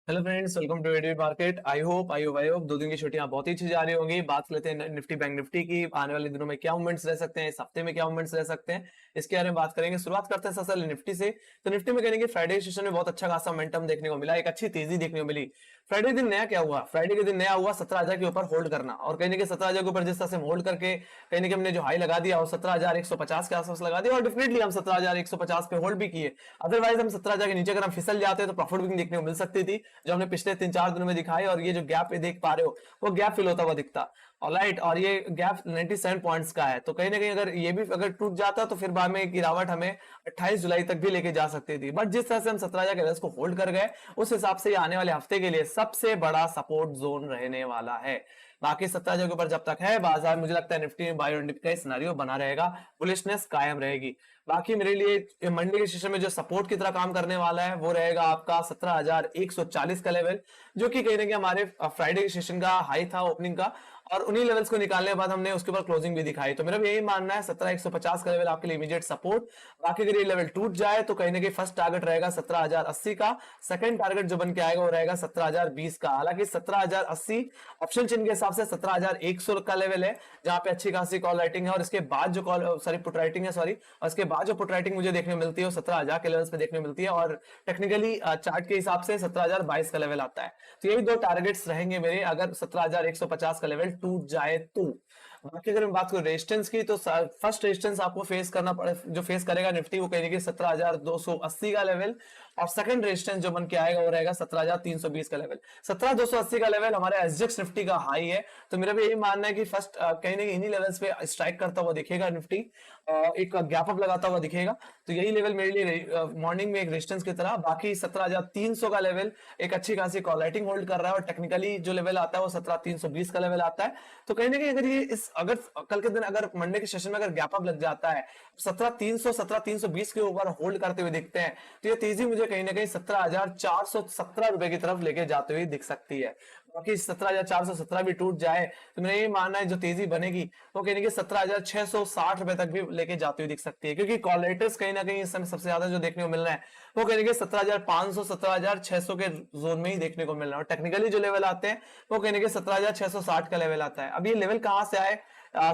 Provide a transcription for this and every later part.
Hello friends, welcome to AD market. I hope 2 दिन की छुट्टियां बहुत ही अच्छी जा रही होंगी। बात कर लेते हैं निफ्टी बैंक निफ्टी की। आने वाले दिनों में क्या मूवमेंट्स रह सकते हैं, इस हफ्ते में क्या मूवमेंट्स रह सकते हैं, इसके बारे में बात करेंगे। शुरुआत करते हैं सबसे पहले निफ्टी से। तो निफ्टी में कहेंगे फ्राइडे सेशन में बहुत अच्छा खासा मोमेंटम देखने को मिला, एक अच्छी तेजी देखने को मिली। फ्राइडे दिन नया क्या हुआ, फ्राइडे के दिन नया हुआ 17,000 के ऊपर होल्ड करना। और कहीं ना कहीं 17,000 के ऊपर जिस तरह से होल्ड करके कहीं ना कहीं हमने जो हाई लगा दिया और 17,150 के आसपास लगा दिया, और डेफिनेटली हम 17,150 पे होल्ड भी किए। अदरवाइज हम 17,000 के नीचे अगर हम फिसल जाते तो प्रॉफिट बुकिंग देखने को मिल सकती थी, जो हमने पिछले 3-4 दिनों में दिखाई। और ये जो गैप देख पा रहे हो वो गैप फिल होता हुआ दिखता। ऑलराइट, और ये गैप 97 पॉइंट्स का है। तो कहीं ना कहीं अगर ये भी अगर टूट जाता तो फिर बाद में गिरावट हमें 28 जुलाई तक भी लेके जा सकती थी। बट जिस तरह से हम 17,000 के लेवल्स को होल्ड कर गए, उस हिसाब से आने वाले हफ्ते के लिए सबसे बड़ा सपोर्ट जोन रहने वाला है। बाकी 17,000 के ऊपर जब तक है बाजार, मुझे लगता है निफ्टी में बाय ऑन डिप का सिनेरियो बना रहेगा, बुलिशनेस कायम रहेगी। बाकी मेरे लिए मंडे के सेशन में जो सपोर्ट की तरह काम करने वाला है वो रहेगा आपका 17,140 का लेवल, जो कि कहीं ना कहीं हमारे फ्राइडे के सेशन का हाई था ओपनिंग का। और उन्हीं लेवल्स को निकालने के बाद हमने उसके ऊपर क्लोजिंग भी दिखाई। तो मेरा भी यही मानना है 17,150 का लेवल आपके लिए इमीडिएट सपोर्ट। बाकी अगर ये लेवल टूट जाए तो कहीं ना कहीं फर्स्ट टारगेट रहेगा 17,080 का, सेकंड टारगेट जो बन के आएगा वो रहेगा 17,020 का। हालांकि 17,080 ऑप्शन चिन्ह के हिसाब से 17,100 का लेवल है, जहां पे अच्छी खासी कॉल राइटिंग है। और इसके बाद जो पुट राइटिंग है, और इसके बाद जो पुट राइटिंग मुझे देखने को मिलती है वो 17,000 के लेवल्स पे देखने को मिलती है। और टेक्निकली चार्ट के हिसाब से 17,022 का लेवल आता है। तो यही दो टारगेट्स रहेंगे मेरे, अगर 17,150 का लेवल टूट जाए तो। बाकी अगर मैं बात करूं रेजिस्टेंस की, तो फर्स्ट रेजिस्टेंस आपको फेस करना पड़े, जो फेस करेगा निफ्टी, वो कहेंगे 17,280 का लेवल। और सेकंड रेजिस्टेंस जो बन के आएगा वो रहेगा 17,320 का लेवल। 17,280 का लेवल हमारे एसजीएक्स निफ्टी का हाई है। तो मेरा भी यही मानना है कि फर्स्ट कहीं ना कहीं इन्हीं लेवल्स पे स्ट्राइक करता हुआ दिखेगा निफ्टी, एक गैप अप लगाता हुआ दिखेगा। तो यही लेवल मेरे लिए मॉर्निंग में एक रेजिस्टेंस की तरह। बाकी 17,300 का लेवल एक अच्छी खासी कॉल राइटिंग होल्ड कर रहा है, और टेक्निकली जो लेवल आता है वो 17,320 का लेवल आता है। तो कहीं ना कहीं अगर ये अगर कल के दिन अगर मंडे के सेशन में अगर गैप अप लग जाता है 17,300 17,320 के ऊपर होल्ड करते हुए दिखते हैं, तो ये तेजी मुझे कहीं ना कहीं 17,417 रुपए की तरफ लेके जाते हुए दिख सकती है। बाकी 17,417 भी टूट जाए तो मेरा ये मानना है जो तेजी बनेगी वो कहीं ना कहीं 17,660 रुपए तक भी लेके जाती हुई दिख सकती है, क्योंकि कॉलेटर्स कहीं ना कहीं इस समय सबसे ज्यादा जो देखने को मिल रहा है वो कहीं ना कहीं 17,500 17,600 के जोन में ही देखने को मिल रहा है। और टेक्निकली जो लेवल आते हैं वो कहीं ना कहीं 17,660 का लेवल आता है। अब ये लेवल कहां से आए,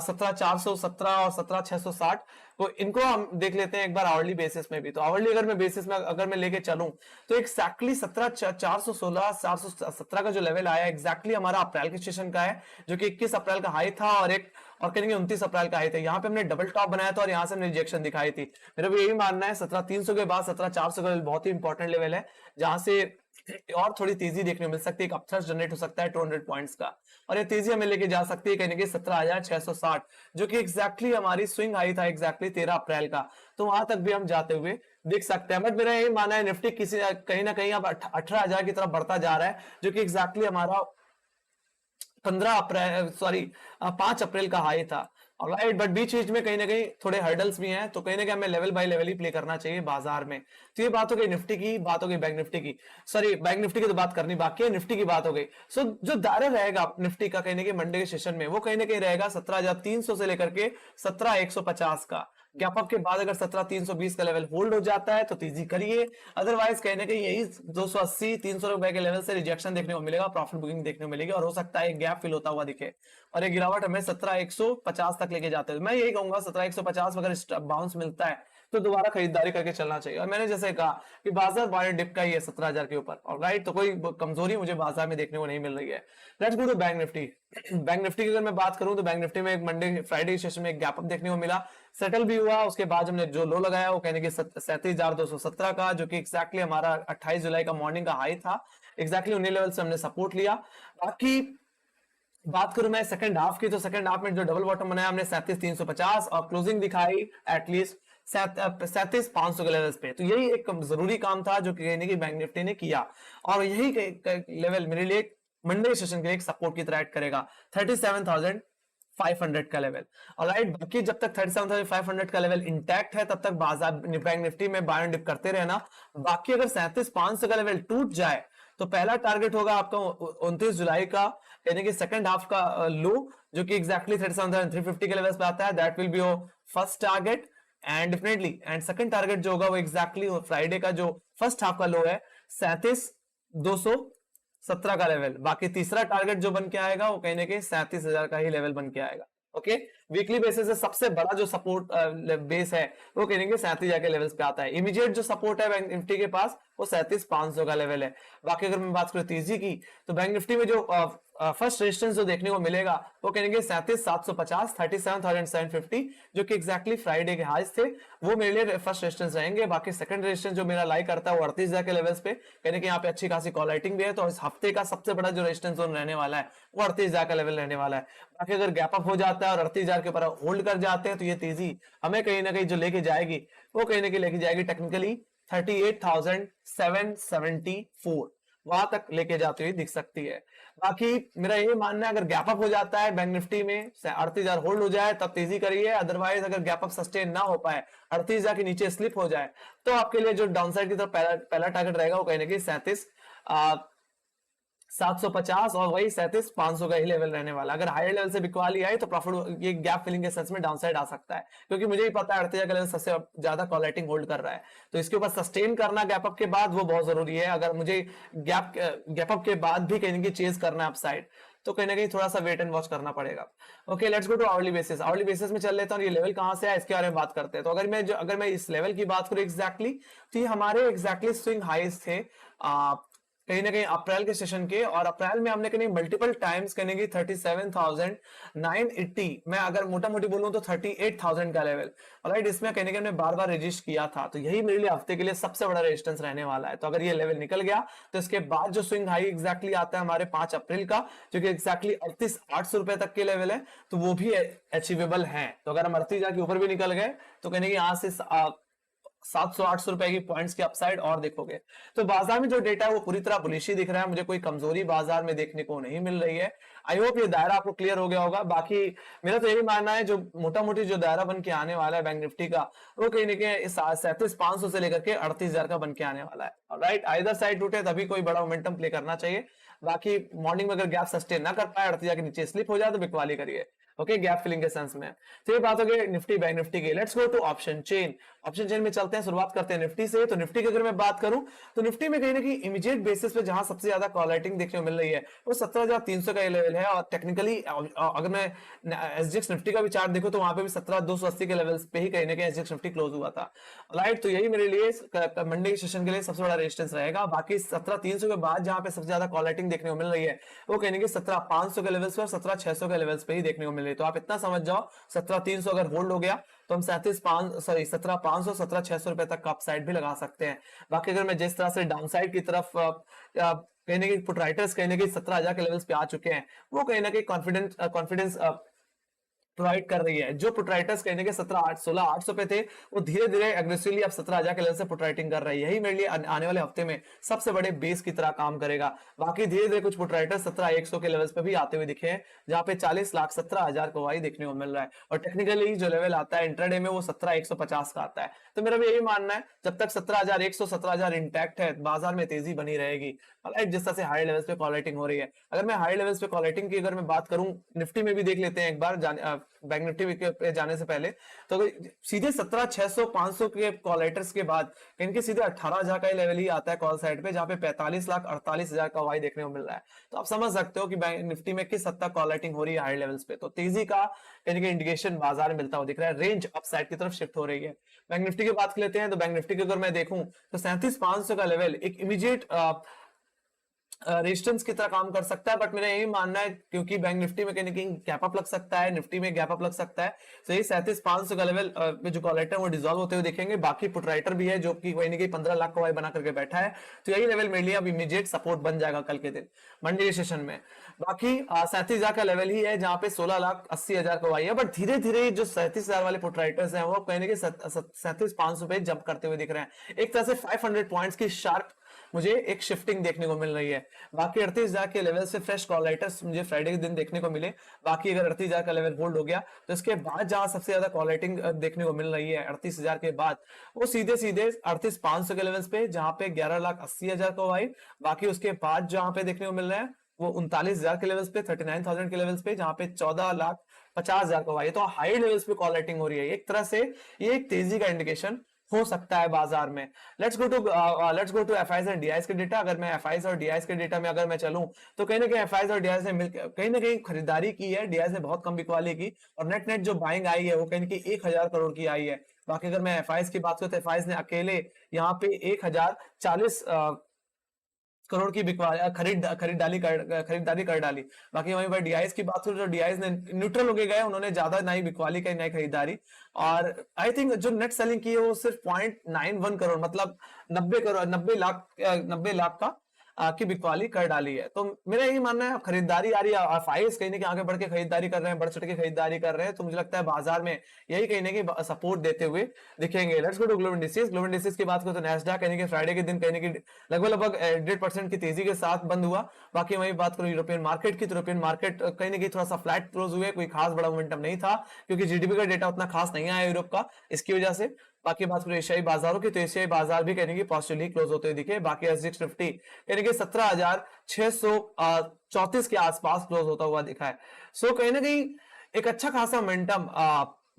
17,417 और 17,660 को, इनको हम देख लेते हैं एक बार आवरली बेसिस में भी। तो आवरली अगर मैं बेसिस में अगर मैं लेके चलूं तो एक्जैक्टली 17,416 417 का जो लेवल आया एक्जैक्टली हमारा अप्रैल के सेशन का है, जो कि 21 अप्रैल का हाई था और कहेंगे 29 अप्रैल का हाई था। यहाँ पे हमने डबल टॉप बनाया था और यहाँ से हमने रिजेक्शन दिखाई थी। मेरा भी यही मानना है 17,300 के बाद 17,400 का लेवल बहुत ही इंपॉर्टेंट लेवल है, जहां से और थोड़ी तेजी देखने को मिल सकती है, एक अपथ्रस्ट जनरेट हो सकता है 200 पॉइंट्स का। और ये तेजी हमें लेके जा सकती है कहीं ना कहीं 17,660, जो कि एग्जैक्टली हमारी स्विंग हाई था एग्जैक्टली 13 अप्रैल का। तो वहां तक भी हम जाते हुए देख सकते हैं। बट मेरा यही मानना है निफ्टी किसी कहीं ना कहीं अब 18,000 की तरफ बढ़ता जा रहा है, जो कि एग्जैक्टली हमारा 5 अप्रैल का हाई था। ऑलराइट, बट बीच बीच में कहीं ना कहीं थोड़े हर्डल्स भी हैं, तो कहीं ना कहीं हमें level by level he play करना चाहिए बाजार में। तो ये बात हो गई निफ्टी की, बात हो गई बैंक निफ्टी की। बैंक निफ्टी की तो बात करनी बाकी है, निफ्टी की बात हो गई। सो जो दायरा रहेगा निफ्टी का कहीं ना कहीं मंडे के सेशन में वो कहीं ना कहीं रहेगा 17,300 से लेकर के 17,150 का। गैप अप के बाद अगर 17,320 का लेवल होल्ड हो जाता है तो तेजी करिए, अदरवाइज कहीं ना कहीं यही 280-300 रुपए के लेवल से रिजेक्शन देखने को मिलेगा, प्रॉफिट बुकिंग देखने को मिलेगी, और हो सकता है गैप फिल होता हुआ दिखे और ये गिरावट हमें 17,150 तक लेके जाते हैं। मैं यही कहूंगा 17,150 अगर बाउंस मिलता है तो दोबारा खरीदारी करके चलना चाहिए। और मैंने जैसे कहा कि बाजार बाय डिप का ही है 17,000 के ऊपर, और राइट, तो कोई कमजोरी मुझे बाजार में देखने को नहीं मिल रही है। Let's go to bank Nifty. Bank Nifty की अगर मैं बात करूं तो बैंक निफ्टी में एक मंडे फ्राइडे सेशन में एक गैप अप देखने को मिला, सेटल भी हुआ। उसके बाद हमने जो लो लगाया वो कहने के 37,217 का, जो कि एक्जैक्टली हमारा 28 जुलाई का मॉर्निंग का हाई था। एक्जैक्टली उन्हीं लेवल से हमने सपोर्ट लिया। बाकी बात करूं मैं सेकंड हाफ की, तो सेकंड हाफ में जो डबल बॉटम बनाया हमने 37,350 और क्लोजिंग दिखाई एटलीस्ट 37,500 के लेवल्स पे। तो यही एक जरूरी काम था जो कि बैंक निफ्टी ने किया, और यही लेवल मेरे लिए मंडे सेशन के लिए एक सपोर्ट की तरह ऐड करेगा 37,500 का लेवल। ऑलराइट, बाकी जब तक 37,500 का लेवल इंटैक्ट है तब तक बाजार बैंक निफ्टी में बाय एंड डिप करते रहना। बाकी अगर 37,500 का लेवल टूट जाए तो पहला टारगेट होगा आपका 29 जुलाई का, यानी कि सेकंड हाफ का लो, जो कि एग्जैक्टली 37,350 के लेवल पे आता है। That will be your first target, and definitely and second target जो होगा वो एग्जैक्टली फ्राइडे का जो फर्स्ट हाफ का लो है 37,200 17 का लेवल। बाकी तीसरा टारगेट जो बन के आएगा वो कहीं ना कहीं 37,000 का ही लेवल बन के आएगा। ओके, वीकली बेसिस से सबसे बड़ा जो सपोर्ट बेस है वो कहेंगे 37,000 के लेवल्स पे आता है। इमीडिएट जो सपोर्ट है बैंक निफ्टी के पास वो 37,500 का लेवल है। बाकी अगर मैं बात करूं तेजी की, तो बैंक निफ्टी में जो फर्स्ट रेजिस्टेंस जो देखने को मिलेगा वो कहेंगे 37,750, 37,750, जो कि एक्जैक्टली फ्राइडे के हाईज थे, वो मेरे लिए फर्स्ट रेजिस्टेंस रहेंगे। बाकी सेकंड रेजिस्टेंस जो मेरा लाइक करता है वो 38,000 के लेवल्स पे, कहने कि यहाँ पे अच्छी खासी कॉल राइटिंग भी है, तो इस हफ्ते का सबसे बड़ा जो रेजिस्टेंस जोन रहने वाला है वो 38,000 का लेवल रहने वाला है। बाकी अगर गैप अप हो जाता है और 38,000 के ऊपर होल्ड कर जाते हैं तो ये तेजी हमें कहीं ना कहीं जो लेके जाएगी वो कहीं ना कहीं लेके जाएगी टेक्निकली 38,774, वहां तक लेके जाती हुई दिख सकती है। बाकी मेरा ये मानना है अगर गैप अप हो जाता है बैंक निफ्टी में 38,000 होल्ड हो जाए तब तेजी करिए, अदरवाइज अगर गैप अप सस्टेन ना हो पाए, 38,000 के नीचे स्लिप हो जाए, तो आपके लिए जो डाउनसाइड की तरफ पहला टारगेट रहेगा वो कहीं ना कहीं 37,750 और वही 37,500 का ही लेवल रहने वाला। अगर हायर लेवल से बिकवाली आई तो प्रॉफिट ये गैप फिलिंग के सेंस में डाउनसाइड आ सकता है, क्योंकि मुझे ही पता है 38,000 का लेवल सबसे ज्यादा कॉल राइटिंग होल्ड कर रहा है, तो इसके ऊपर सस्टेन करना गैप अप के बाद वो बहुत जरूरी है। अगर मुझे गैप अप के बाद भी कहीं ना कहीं चेज करना है अपसाइड, तो कहीं ना कहीं थोड़ा सा वेट एंड वॉच करना पड़ेगा। Okay, let's go to hourly basis. Hourly basis में चल लेता हूँ, ये लेवल कहां से है इसके बारे में बात करते हैं। तो अगर मैं इस लेवल की बात करूं एग्जैक्टली, तो ये हमारे एग्जैक्टली स्विंग हाईज थे कहीं ना कहीं अप्रैल के सेशन के, और अप्रैल में हमने कहीं मल्टीपल टाइम्स कहने की 37,980, मैं अगर मोटा मोटी बोलूं तो 38,000 का लेवल, राइट, इसमें कहने के हमने बार बार रजिस्ट किया था, तो यही मेरे लिए हफ्ते के लिए सबसे बड़ा रेजिस्टेंस रहने वाला है। तो अगर ये लेवल निकल गया तो इसके बाद जो स्विंग हाई एग्जैक्टली आता है हमारे 5 अप्रैल का, जो कि एग्जैक्टली 38,800 रुपए तक के लेवल है, तो वो भी अचीवेबल है। तो अगर हम 38,000 के ऊपर भी निकल गए तो कहने की यहां से 700-800 रुपए की पॉइंट्स की अपसाइड और देखोगे। तो बाजार में जो डेटा है वो पूरी तरह बुलिश ही दिख रहा है, मुझे कोई कमजोरी बाजार में देखने को नहीं मिल रही है। आई होप ये दायरा आपको क्लियर हो गया होगा। बाकी मेरा तो यही मानना है जो मोटा मोटी जो दायरा बन के आने वाला है बैंक निफ्टी का, वो कहीं ना कहीं 37,500 से लेकर के 38,000 का बन के आने वाला है। राइट, आइदर साइड टूटे तभी कोई बड़ा मोमेंटम प्ले करना चाहिए। बाकी मॉर्निंग में अगर गैप सस्टेन ना कर पाए, 38,000 के नीचे स्लिप हो जाए तो बिकवाली करिए। ओके, गैप फिलिंग के सेंस में। तो ये बात हो गई निफ्टी बैंक निफ्टी की। Let's go to option chain. Option chain में चलते हैं, शुरुआत करते हैं निफ्टी से। तो निफ्टी की अगर मैं बात करूं तो निफ्टी में कहीं ना कहीं इमीडिएट बेसिस पे जहां सबसे ज्यादा कॉल राइटिंग देखने को मिल रही है वो 17,300 का लेवल है, और टेक्निकली अगर मैं एसजीएक्स निफ्टी का भी चार्ट देखो तो वहां पे भी 17,280 के लेवल्स पे ही कहीं ना कहीं एसजीएक्स निफ्टी क्लोज हुआ था। राइट, तो यही मेरे लिए मंडे सेशन के लिए सबसे बड़ा रेजिस्टेंस रहेगा। बाकी 17,300 के बाद जहां पे सबसे ज्यादा कॉल राइटिंग देखने को मिल रही है वो कहने की 17,500 के लेवल्स पे और 17,600 के लेवल्स पे ही देखने को मिल रही है। तो आप इतना समझ जाओ 17,300 अगर होल्ड हो गया तो हम 17,500 17,600 रुपए तक का अपसाइड भी लगा सकते हैं। बाकी अगर मैं जिस तरह से डाउनसाइड की तरफ कहने की पुट राइटर्स कहने की 17,000 के लेवल्स पे आ चुके हैं, वो कहीं ना कहीं कॉन्फिडेंस प्रोवाइड कर रही है। जो पुटराइटर्स कहने के 16,800 पे थे वो धीरे धीरे एग्रेसिवली अब 17,000 के लेवल से पुटराइटिंग कर रही है। यही मेरे लिए आने वाले हफ्ते में सबसे बड़े बेस की तरह काम करेगा। बाकी धीरे धीरे कुछ पुटराइटर्स 17,100 के लेवल्स पे भी आते हुए दिखे हैं, जहां पे 40,17,000 को वाई देखने को मिल रहा है, और टेक्निकली जो लेवल आता है इंट्राडे में वो 17,150 का आता है। तो मेरा भी यही मानना है जब तक 17,100 17,000 इंटैक्ट है बाजार में तेजी बनी रहेगी। जिस तरह से हाई लेवल्स पे कॉल राइटिंग हो रही है, अगर मैं हाई लेवल्स पे कॉल राइटिंग की अगर मैं बात करूं, निफ्टी में भी देख लेते हैं एक बार बैंक निफ्टी पे जाने से पहले, तो सीधे 17,600 500 के कॉल राइटर्स के बाद इनके सीधे 18,000 का लेवल ही आता है कॉल साइड पे, जहां पे 45,48,000 का वाई देखने को मिल रहा है। तो आप समझ सकते हो कि बैंक निफ्टी में किस हद तक कॉल राइटिंग हो रही है हाई लेवल्स पे। तो तेजी का इंडिकेशन बाजार में मिलता हुआ दिख रहा है, रेंज अपसाइड की तरफ शिफ्ट हो रही है। बैंक निफ्टी की बात कर लेते हैं, तो बैंक निफ्टी की अगर मैं देखूं तो 37,500 का लेवल एक इमीडिएट रेजिस्टेंस की तरह काम कर सकता है, बट मेरा यही मानना है क्योंकि बैंक निफ्टी में कहीं गैप अप लग सकता है, निफ्टी में गैप अप लग सकता है, तो ये 37,500 का लेवल में जो कॉल राइटर वो डिसॉल्व होते हुए देखेंगे। बाकी पुट राइटर भी है जो कि कहीं ना कहीं 15 लाख का वाई बना करके बैठा है, तो यही लेवल मेरे लिए अब इमीडिएट सपोर्ट बन जाएगा कल के दिन मंडे सेशन में। बाकी 37,000 का लेवल ही है जहां पे 16,80,000 का वाई है, बट धीरे धीरे जो 37,000 वाले पुट राइटर्स हैं वो कहीं ना कहीं 37,500 पे जंप करते हुए दिख रहे हैं। एक तरह से 500 पॉइंट्स की शार्प मुझे एक शिफ्टिंग देखने को मिल रही है। बाकी 38,000 के लेवल से फ्रेश कॉल राइटर्स मुझे फ्राइडे के दिन देखने को मिले। बाकी अगर 38,000 का लेवल होल्ड हो गया तो इसके बाद जहां सबसे ज्यादा कॉल राइटिंग देखने को मिल रही है 38,000 के बाद, वो सीधे सीधे 38,500 के लेवल्स पे जहां पे 11,80,000 का वाई। बाकी उसके बाद जहां पे देखने को मिल रहा है वो 39,000 के लेवल्स पे 39,000 के लेवल्स पे जहां पे 14,50,000 का वाई है। तो हाई लेवल्स पे कॉल राइटिंग हो रही है। एक तरह से ये एक तेजी का इंडिकेशन हो सकता है बाजार में। Let's go to FIIs and DIIs के डेटा। अगर मैं एफआईज और डीआईज के डेटा में अगर मैं चलूं तो कहीं ना कहीं एफआईज और डीआईज ने मिलकर कहीं ना कहीं खरीदारी की है, डीआईज ने बहुत कम बिकवाली की, और नेट नेट जो बाइंग आई है वो कहीं ना कहीं 1000 करोड़ की आई है। बाकी अगर मैं एफआईज की बात करूं तो एफआईज ने अकेले यहाँ पे 1040 करोड़ की खरीदारी कर डाली। बाकी वहीं पर डीआईएस की बात करूं तो डीआईएस ने न्यूट्रल होके गए, उन्होंने ज्यादा नई बिकवाली का नई खरीदारी, और आई थिंक जो नेट सेलिंग की है वो सिर्फ 0.91 करोड़, मतलब 90 करोड़, 90 लाख का की बिकवाली कर डाली है। तो मेरा यही मानना है खरीदारी आ रही है, एफआईज कहीं ना कहीं आगे बढ़ के खरीदारी कर रहे हैं, बढ़ चढ़ के खरीदारी कर रहे हैं, तो मुझे लगता है बाजार में यही कहीं ना कहीं सपोर्ट देते हुए दिखेंगे। Let's go to global indices. Global indices की बात करें तो नैस्डैक कहीं कि फ्राइडे के दिन कहीं कि लगभग 1.5% की तेजी के साथ बंद हुआ। बाकी वही बात करूं यूरोपियन मार्केट की, तो यूरोपियन मार्केट कहीं ना कहीं थोड़ा सा फ्लैट क्लोज हुए, कोई खास बड़ा मोमेंटम नहीं था क्योंकि जीडीपी का डेटा उतना खास नहीं आया यूरोप का, इसकी वजह से। बाकी बात करें एशियाई बाजारों की, तो एशियाई बाजार भी कहने की पॉजिटिवली क्लोज होते हुए दिखे। बाकी एसजीएक्स निफ्टी कहने की 17,634 के आसपास क्लोज होता हुआ दिखा है। सो कहीं ना कहीं एक अच्छा खासा मोमेंटम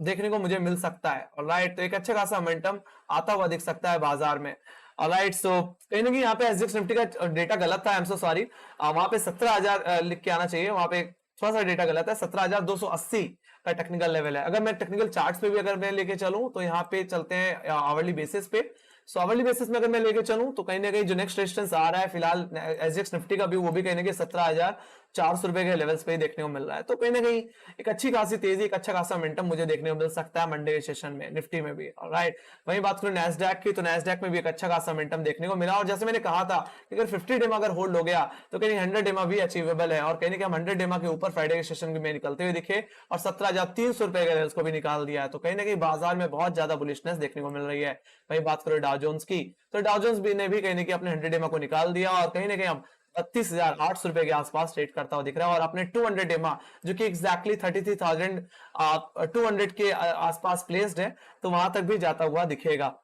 देखने को मुझे मिल सकता है, राइट। तो एक अच्छा खासा मोमेंटम आता हुआ दिख सकता है बाजार में, ऑलराइट। सो कहीं ना कहीं यहाँ पे एसजीएक्स निफ्टी का डेटा गलत था, आई एम सो सॉरी। वहां पे 17,000 लिख के आना चाहिए, वहां पे थोड़ा सा डेटा गलत है, 17,280 का टेक्निकल लेवल है। अगर मैं टेक्निकल चार्ट्स पे भी अगर मैं लेके चलूं तो यहाँ पे चलते हैं आवरली बेसिस पे। सो आवरली बेसिस में अगर मैं लेके चलूं तो कहीं ना कहीं जो नेक्स्ट रेजिस्टेंस आ रहा है फिलहाल एसजीएक्स निफ्टी का भी, वो भी कहीं ना कहीं 17,400 रुपए के लेवल्स पे ही देखने को मिल रहा है। तो कहीं ना कहीं एक अच्छी खासी तेजी, एक अच्छा खासा मोमेंटम मुझे देखने को मिल सकता है मंडे के सेशन में निफ्टी में भी, राइट। वहीं बात करूं नैस्डैक की, तो नैस्डैक में भी एक अच्छा खासा मोमेंटम देखने को मिला, और जैसे मैंने कहा था कि अगर 50 डेमा अगर होल्ड हो गया तो कहीं 100 डेमा भी अचीवेबल है, और कहीं ना कहीं हम 100 डेमा के ऊपर फ्राइडे के सेशन में निकलते हुए दिखे, और 17,300 रुपए के लेवल्स को भी निकाल दिया है। तो कहीं ना कहीं बाजार में बहुत ज्यादा बुलिशनेस देखने को मिल रही है। वहीं बात करें डाउ जोन्स की, तो डाउ जोन्स भी ने भी कहीं ना कहीं अपने 100 डेमा को निकाल दिया, और कहीं ना कहीं अब 32,800 रुपए के आसपास ट्रेड करता हुआ दिख रहा है, और अपने 200 डेमा जो कि एग्जैक्टली 33,200 के आसपास प्लेस्ड है, तो वहां तक भी जाता हुआ दिखेगा।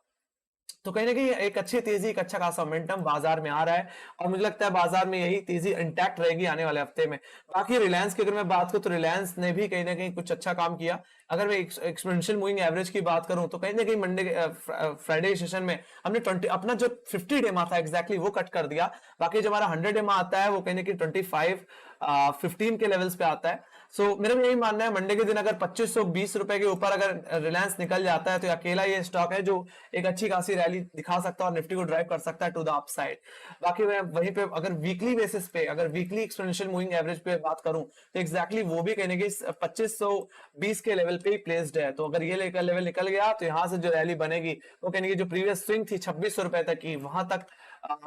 तो कहीं ना कहीं एक अच्छी तेजी, एक अच्छा खासा मोमेंटम बाजार में आ रहा है, और मुझे लगता है बाजार में यही तेजी इंटैक्ट रहेगी आने वाले हफ्ते में। बाकी रिलायंस की अगर मैं बात करूं तो रिलायंस ने भी कहीं ना कहीं कुछ अच्छा काम किया। अगर मैं एक्सपोनेंशियल मूविंग एवरेज की बात करूं तो कहीं ना कहीं मंडे फ्राइडे सेशन में हमने 20 अपना जो 50 डेमा था एग्जैक्टली वो कट कर दिया। बाकी जो हमारा 100 डेमा आता है वो कहीं ना कहीं 25-15 के लेवल्स पे आता है। सो मेरा भी यही मानना है मंडे के दिन अगर 2520 रुपए के ऊपर अगर रिलायंस निकल जाता है तो अकेला ये स्टॉक है जो एक अच्छी खासी रैली दिखा सकता है और निफ्टी को ड्राइव कर सकता है टू द अपसाइड। बाकी मैं वहीं पे अगर वीकली बेसिस पे, अगर वीकली एक्सपोनेंशियल मूविंग एवरेज पे बात करूं तो एग्जैक्टली वो भी कहने की 2520 के लेवल पे ही प्लेस्ड है। तो अगर ये लेवल निकल गया तो यहाँ से जो रैली बनेगी वो कहने की जो प्रीवियस स्विंग थी 2600 रुपए तक की, वहां तक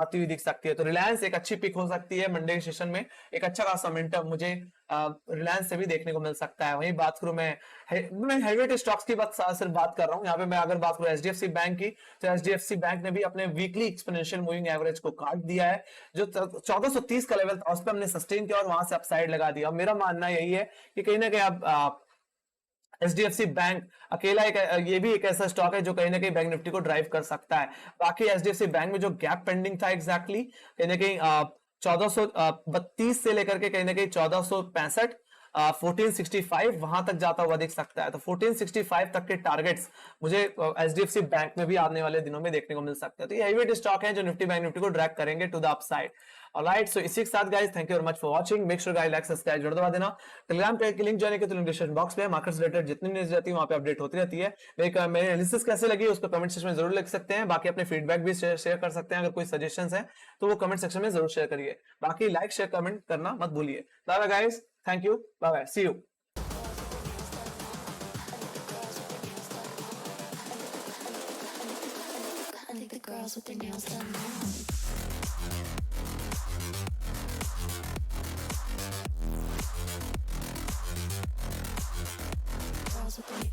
आती हुई दिख सकती है। तो रिलायंस एक अच्छी पिक हो सकती है मंडे के सेशन में, एक अच्छा खासा मोमेंटम मुझे रिलायंस से भी देखने को मिल सकता है। वहीं बात करूं मैं हेवीवेट स्टॉक्स की बात सिर्फ बात कर रहा हूं। यहाँ पे मैं अगर बात करूं एचडीएफसी बैंक की, तो एचडीएफसी बैंक ने भी अपने वीकली एक्सपोनेंशियल मूविंग एवरेज को काट दिया है, जो 1430 का लेवल था उस पर हमने सस्टेन किया और वहां से अपसाइड लगा दिया। मेरा मानना यही है कि कहीं ना कहीं आप एचडीएफसी बैंक अकेला एक ये भी एक ऐसा स्टॉक है जो कहीं ना कहीं बैंक निफ्टी को ड्राइव कर सकता है। बाकी एचडीएफसी बैंक में जो गैप पेंडिंग था एग्जैक्टली कहीं ना कहीं 1432 से लेकर के कहीं ना कहीं 1465 1465 वहां तक जाता हुआ दिख सकता है। तो 1465 तक के टारगेट्स मुझे एचडीएफसी बैंक में भी आने वाले दिनों में देखने को मिल सकते हैं। तो ये हेवीवेट स्टॉक है जो निफ्टी बैंक निफ्टी को ड्रैग करेंगे टू द अपसाइड। ऑलराइट, सो इसी के साथ guys thank you very much for watching. Make sure guys like subscribe जरूर दबा देना। टेलीग्राम पे की लिंक ज्वाइन के तो लिंक डिस्क्रिप्शन बॉक्स में मार्केट्स रिलेटेड जितनी न्यूज़ रहती है वहां पे अपडेट होती रहती है। मेरी एनालिसिस कैसे लगी उसको कमेंट सेक्शन में जरूर लिख सकते हैं। बाकी अपने फीडबैक भी शेयर कर सकते हैं। अगर कोई सजेशंस है तो वो कमेंट सेक्शन में जरूर शेयर करिए। बाकी लाइक शेयर कमेंट करना मत भूलिए। Bye bye guys, thank you, bye bye, see you. I think the girls with their nails done now. Girls with their